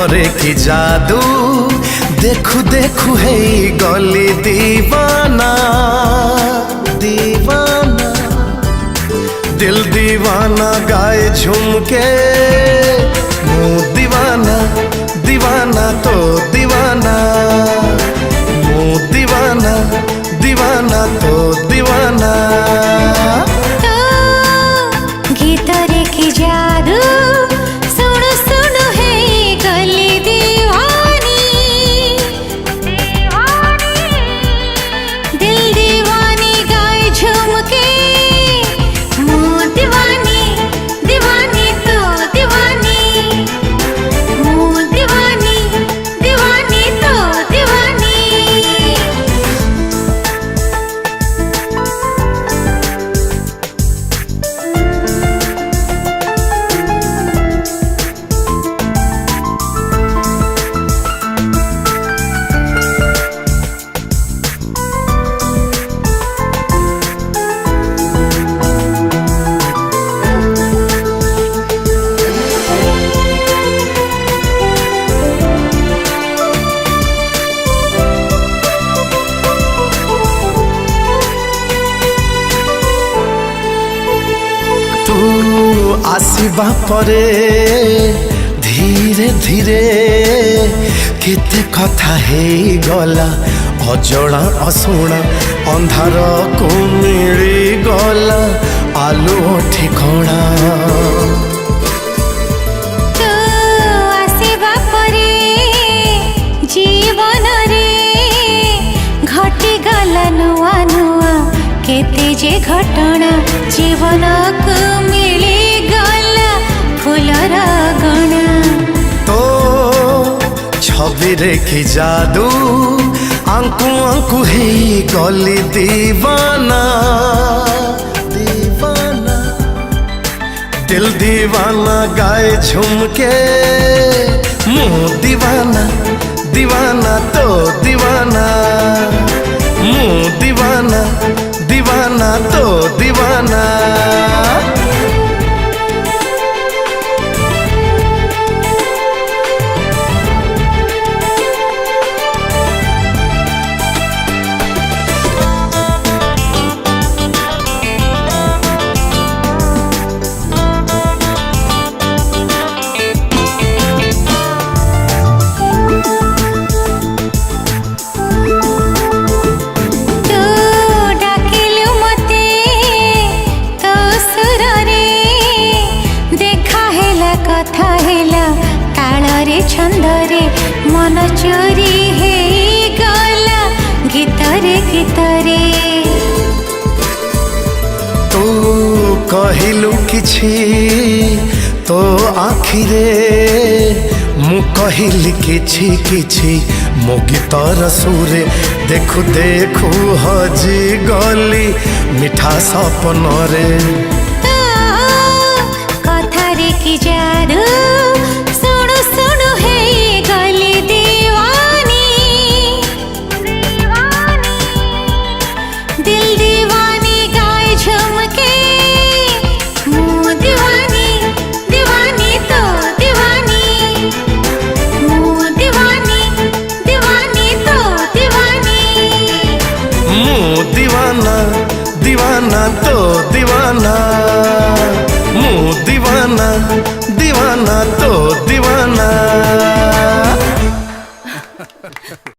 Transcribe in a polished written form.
प्रेमरे की जादू देखु देखु है गली दीवाना दीवाना दिल दीवाना गाए झुमके मुँह दीवाना दीवाना तो दीवाना मुँह दीवाना दीवाना तो दीवाना तो गीतरे की जादू सुनो सुनो है गली दीवानी दिल दीवानी गाए झुमके मुँह दीवानी दीवानी तो दीवानी मुँह दीवानी दीवानी तो दीवानी। आसवा परे धीरे धीरे केते कथा हे गला अजणा अशुणा अंधार को मिली गला आलू ठिकणा तो आसवा परे जीवन रे घटी गला नुआ नुआ केते जे घटना जीवन को मिली गला फूलर गणा तो छवि रे की जादू आंकु आंकु है गली दीवाना दीवाना दिल दीवाना गाए झुमके मुँह दीवाना दीवाना तो दीवाना मुँह दीवाना दीवाना तो दीवाना। कथा हेला तालरे छंदरे मन चोरी हे गला गीतरे गीतरे तू कहिलु किछि तो आखिरे मु कहिली किछि किछि मो गीतर सुरे देखु देखु हजी गली मिठा सपन रे।